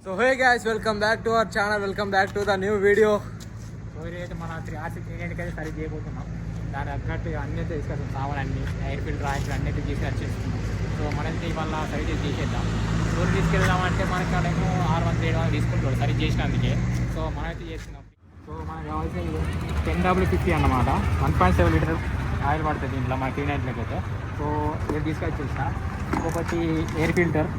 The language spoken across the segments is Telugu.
So hey guys, welcome back to our channel, welcome back to the new video. So ఇదైతే మన 3RC క్లీనిక్ అయితే సరి చేయబోతున్నాం. దాని తగ్గట్టు అన్నీ అయితే తీసుకొస్తాం, సామాన్లు ఎయిర్ ఫిల్టర్ ఆయిల్ అన్నీ అయితే తీసుకొచ్చేస్తున్నాం. సో మనైతే ఇవాళ సరి చేసేద్దాం. ఊరు తీసుకెళ్దామంటే మనకి అక్కడేమో 600 తీసుకుంటాడు సరి చేసినందుకే. సో మనమైతే చేస్తున్నాం. సో మనకు కావాల్సిన 10W50 అన్నమాట. 1.7 లీటర్ ఆయిల్ పడుతుంది దీంట్లో మన క్లీన్ ఆయిల్లోకి అయితే. సో ఇది తీసుకొచ్చేసిన. ఇంకొకటి ఎయిర్ ఫిల్టర్,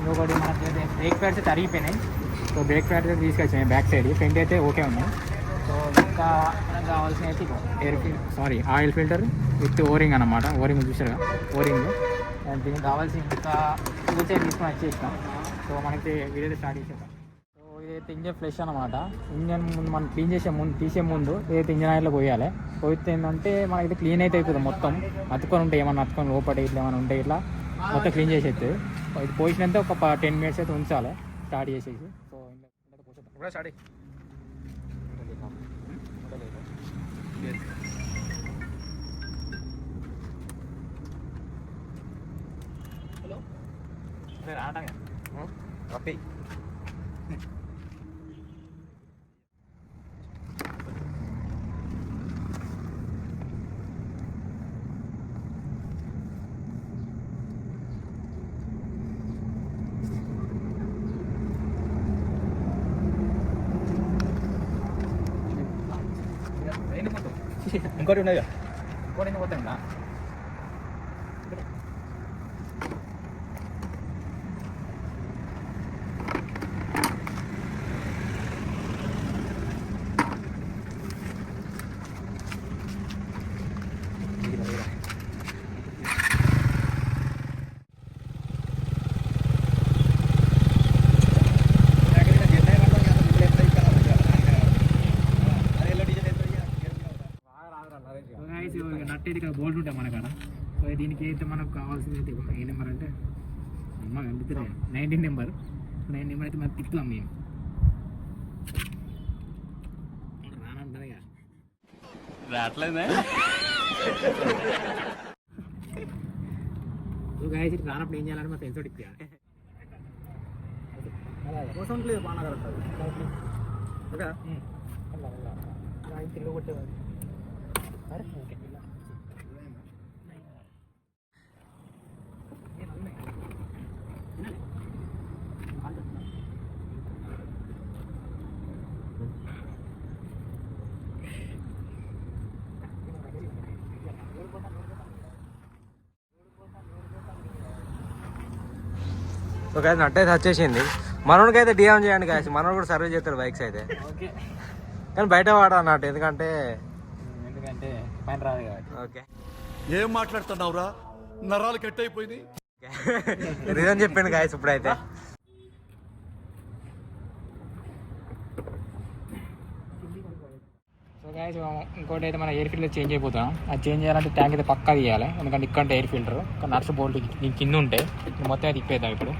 ఇంకొకటి మనకి బ్రేక్ ప్యాడ్స్ అయితే అరిగిపోయినాయి. సో బ్రేక్ ప్యాడ్స్ అయితే తీసుకొచ్చినాయి బ్యాక్ సైడ్, ఫ్రంట్ అయితే ఓకే ఉన్నాయి. సో ఇంకా మనకు కావాల్సిన అయితే ఆయిల్ ఫిల్టర్ విత్ ఓరింగ్ అనమాట. ఓరింగ్ చూసారుగా, ఓరింగ్. దీనికి కావాల్సిన ఇంకా ఫ్యూచర్ తీసుకొని వచ్చేస్తాం. సో మనకి వీడియో స్టార్ట్ చేసేద్దాం. సో ఇదైతే ఇంజన్ ఫ్లెష్ అనమాట. ఇంజన్ ముందు మనం క్లీన్ తీసే ముందు ఏదైతే ఇంజన్ ఆయిల్లో పోయాలి. పోయితే ఏంటంటే మనకైతే క్లీన్ అయితే అవుతుంది మొత్తం. అతుకొని ఉంటాయి, ఏమన్నా అతుకొని లోపల ఇట్లా ఏమైనా ఉంటాయి, ఇట్లా మొత్తం క్లీన్ చేసేది. ఇది పోసినంత ఒక 10 minutes అయితే ఉంచాలి స్టార్ట్ చేసేసి. సో ఇంకా స్టార్ట్ Rapi. ఇంకోటి ఉన్నాయిగా, ఇంకోటి పోతుందా? నట్టేది ఇక్కడ బోల్ట్ ఉంటాయి మన కాడ. సో దీనికి అయితే మనకు కావాల్సింది అయితే ఏ నెంబర్ అంటే అమ్మ కనిపిస్తున్నాయి, 19 నెంబర్. 9 నెంబర్ అయితే మనం తిప్పుతాం మేము. రానంటారు ఇక రావట్లేదే. గాయస్ ఇటు రానప్పుడు ఏం చేయాలని మా ఫ్రెండ్స్ తోటి ఇప్పించాలి. కోసం లేదు బాగా కలుగుతుంది. తిరుగు కొట్టేవాడు. ఓకే సో గాయస్ నట్టు అయితే వచ్చేసింది. మనోడికి అయితే డిఎం చేయండి గాయస్, మనోడు కూడా సర్వీస్ చేస్తాడు బైక్స్ అయితే. కానీ బయట వాడ అన్నట్టు, ఎందుకంటే పైన రాదు కాబట్టి. ఓకే ఏం మాట్లాడుతున్నావురా, నరాలు కట్ అయిపోయింది. రీజన్ చెప్పండి గాయస్ ఇప్పుడైతే. సో గాయస్ ఇంకోటి అయితే మన ఎయిర్ ఫిల్టర్ చేంజ్ అయిపోతాం. అది చేంజ్ చేయాలంటే ట్యాంక్ అయితే పక్కా తీయాలి, ఎందుకంటే ఇక్కడ ఎయిర్ ఫిల్టర్ నర్స్ బోల్ట్ దీని కింద ఉంటాయి. మొత్తం అయితే తిప్పేద్దాం ఇప్పుడు.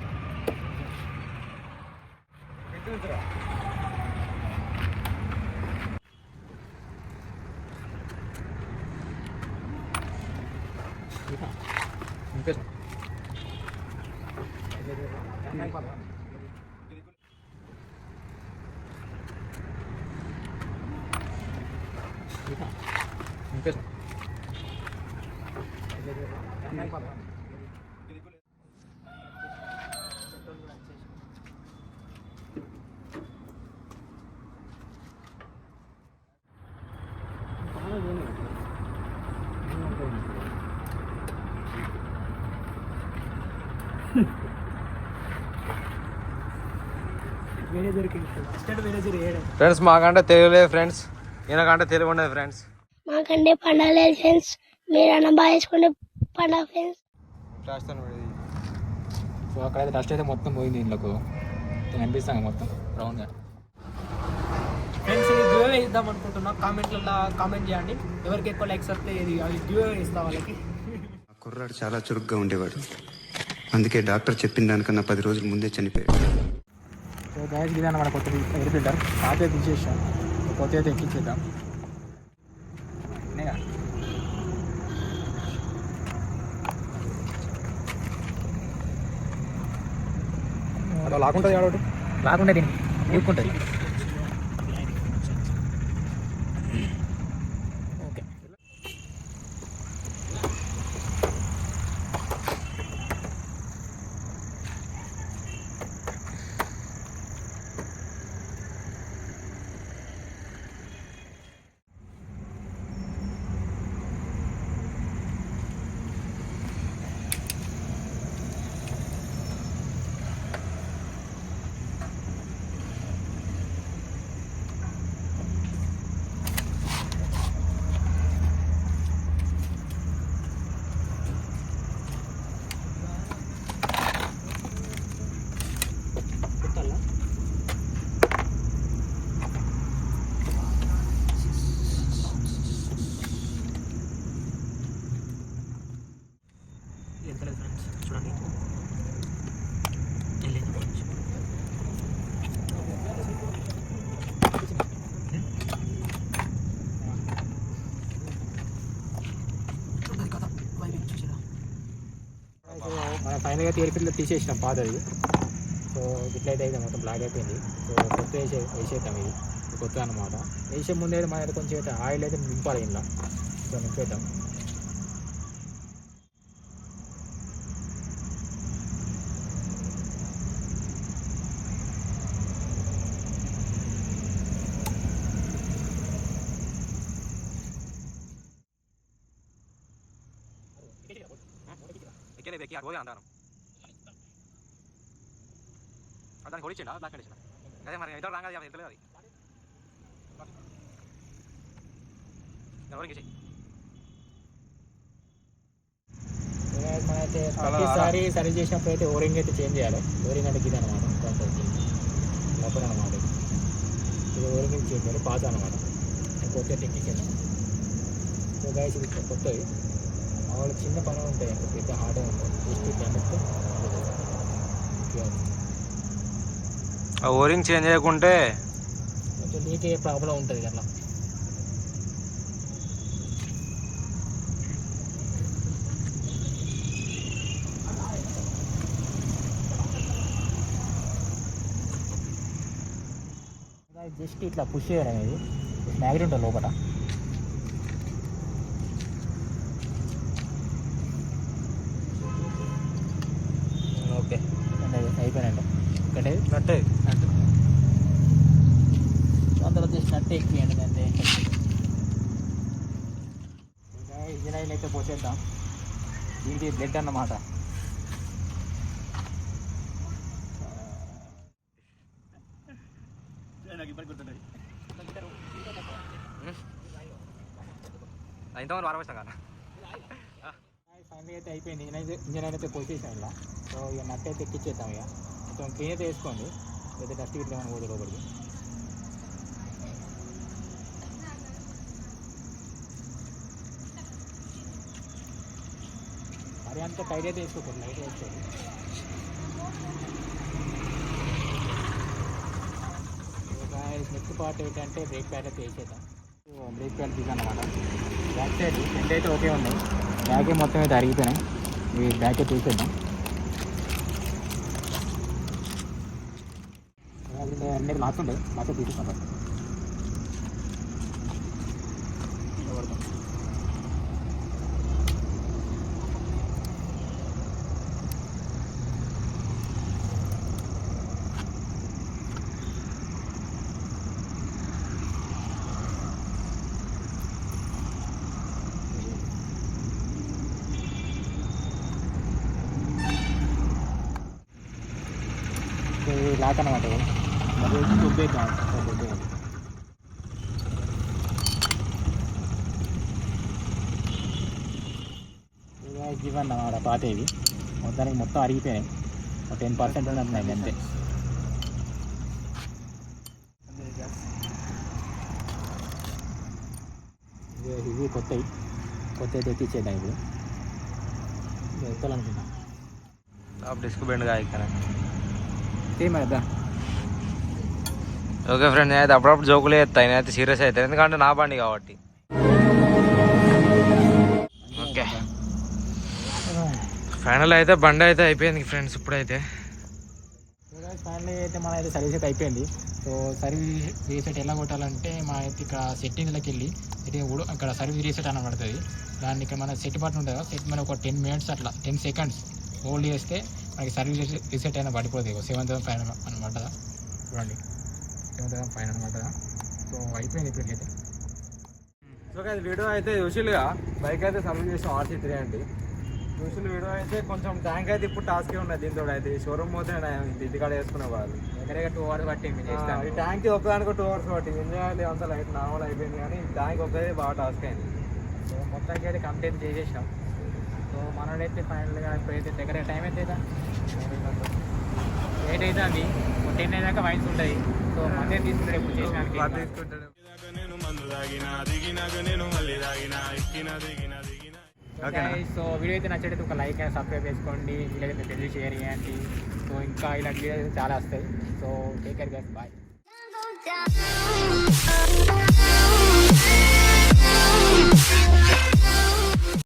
ఫ్రెండ్స్ మాకంటే తెలియలేదు ఫ్రెండ్స్, ఈయనకంటే తెలివి ఉండదు ఫ్రెండ్స్. మాకంటే పండగలేదు ఫ్రెండ్స్, మీరు అన్న బాగా వేసుకుంటే పండగ ఫ్రెండ్స్. సో అక్కడైతే డస్ట్ అయితే మొత్తం పోయింది దీంట్లోకి కనిపిస్తాను మొత్తం రౌండ్గా. ఫ్రెండ్స్ ఇది గివ్ ఇద్దాం అనుకుంటున్నా. కామెంట్లలో కామెంట్ చేయండి, ఎవరికి ఎక్కువ లైక్స్ వస్తే ఇది గివ్ ఇస్తాం వాళ్ళకి. కుర్రాడు చాలా చురుగ్గా ఉండేవాడు, అందుకే డాక్టర్ చెప్పిన దానికన్నా 10 రోజుల ముందే చనిపోయాడు. సో గ్యాస్ ఇది అన్నమాట కొత్త ఎయిర్ ఫిల్టర్. పాత తీసేసాం, కొత్త అయితే ఎక్కించేద్దాం. లాక్కుంటుంది కాబట్టి రాకుండా దీన్ని ఊపుకుంటుంది. ఓకే చూడండి మన ఫైనల్గా తీర్పిల్లో తీసేసినాం పాతది. సో ఇట్లయితే అయితే మొత్తం బ్లాక్ అయిపోయింది. సో కొత్త వేసేద్దాం. ఇది కొత్త అనమాట. వేసే ముందే మన కొంచెం అయితే ఆయిల్ అయితే నింపాలి ఇంట్లో. సో నింపేద్దాం. అంటాను దానికి కొడిచ్చిండా బ్లాక్ కండిషన్ అదే మరి ఇద్దరు రాగా తెలియదు అది ఎవరికి మనైతే ప్రతిసారి సరి చేసినప్పుడు అయితే ఓరింగ్ అయితే చేంజ్ చేయాలి. ఓరింగ్ అంటే ఇది అనమాట, లోపల అనమాట. ఇది ఓరింగ్ చేంజ్ చేయాలి, పాత అనమాట. కొత్త టెక్నిక్. సో గైస్ ఇది కొత్తవి వాళ్ళు చిన్న పనులు ఉంటాయి, పెద్ద హార్డ్ ఉంటాయి. జస్ట్ అన్నట్టు ఓరింగ్ చేంజ్ చేయకుంటే కొంచెం నీకే ప్రాబ్లం ఉంటుంది అట్లా. జస్ట్ ఇట్లా పుష్ చేయడం, ఇది మ్యాగ్నెట్ ఉంటుంది లోపల. ఓకే అయిపోయినట్టు ఒకటే నట్టే నట్టు అందులో జస్ట్ నట్టు ఎక్కియండి అంతే. ఇంకా ఇంజిన్ ఆయిల్ అయితే పోసేద్దాం. దీనికి బ్లడ్ అన్నమాట. ఇంతమంది వారవేస్తాం కదా. ఫైనల్ అయితే అయిపోయింది. ఇంజిన్ ఆయిల్ అయితే పోసేసాం ఇలా. సో ఇక నట్ అయితే ఎక్కిచ్చేద్దాం. ఇక కొంచెం క్లీన్ అయితే వేసుకోండి, అయితే డస్ట్ ఇట్లా ఏమైనా పోదు లోపలికి. మరి అంత టైట్ అయితే వేసుకోకూడదు, లైట్ వేసుకోండి. నెక్స్ట్ పార్ట్ ఏంటంటే బ్రేక్ ప్యాడ్ అయితే వేసేద్దాం. బ్రేక్ ప్యాడ్ తీసానమాట. బ్యాక్ సైడ్ ఫ్రంట్ అయితే ఓకే ఉన్నాయి, బ్యాకే మొత్తం అయితే అరిగిపోయినాయి. ఇవి బ్యాక్ అయితే తీసేద్దాం. అన్నీ మార్చుండే మార్చే తీసుకుంటాం. లాక్ అన్నమాట. దుబ్బేద్దాం. ఇవన్నీ అన్నమాట పాతేవి. మొత్తానికి మొత్తం అరిగిపోయినాయి. 10% ఉన్నట్టున్నాయి అంతే. ఇవి కొత్తవి తెప్పించేద్దాం. ఇప్పుడు ఎక్కాలనుకుంటాం. డిస్క్ బెండ్గా ఇక్కడ కదా. ఓకే ఫ్రెండ్, నేనైతే అప్పుడప్పుడు జోకులు వేస్తాను, నేనైతే సీరియస్ అవుతాను, ఎందుకంటే నా బండి కాబట్టి. ఓకే ఫైనల్ అయితే బండి అయితే అయిపోయింది ఫ్రెండ్స్. ఇప్పుడైతే ఫైనల్ అయితే మన అయితే సర్వీస్ అయితే అయిపోయింది. సో సర్వీస్ రీసెట్ ఎలా కొట్టాలంటే మన అయితే ఇక్కడ సెట్టింగ్లోకి వెళ్ళి అక్కడ సర్వీస్ రీసెట్ అని పడుతుంది. దాన్ని ఇక్కడ మన సెట్ బటన్ ఉంటుంది కదా, సెట్ మన ఒక 10 minutes అట్లా 10 seconds హోల్డ్ చేస్తే మనకి సర్వీస్ రీసెట్ అయినా పడిపోతుంది. 7,500 అనమాట. చూడండి 7,500 అనమాట. సో అయిపోయింది ఇప్పటికైతే. సో అది వీడియో అయితే చూసిలుగా బైక్ అయితే సర్వీస్ చేసాం RC3 అండి. చూసిన వీడియో అయితే కొంచెం ట్యాంక్ అయితే ఇప్పుడు టాస్కే ఉన్నది. దీంతో అయితే షోరూమ్ పోతే ఇంటికాడ వేసుకునే వాళ్ళు దగ్గరగా 2 hours పట్టింది చేస్తాను. ఈ ట్యాంక్ ఒక్కదానికి 2 hours పట్టింది. ఎంజాయ్ అంత లైట్ నార్మల్ అయిపోయింది, కానీ ట్యాంక్ ఒక్కదే బాగా టాస్క్ అయింది. సో మొత్తానికి అయితే కంప్లీట్ చేసేసాం. సో మనోడైతే ఫైనల్గా ఇప్పుడైతే దగ్గర టైం అయితే లేట్ అయితే అండి. 10 అయ్యాక వైన్స్ ఉంటుంది. సో మందే తీసుకుంటాడు ఎప్పుడు చేసినానికి. సో వీడియో అయితే నచ్చైతే ఒక లైక్ అండ్ సబ్స్క్రైబ్ చేసుకోండి. వీలైతే తెలియ షేర్ చేయండి. సో ఇంకా ఇలాంటి వీడియోస్ చాలా వస్తాయి. So take care guys, bye.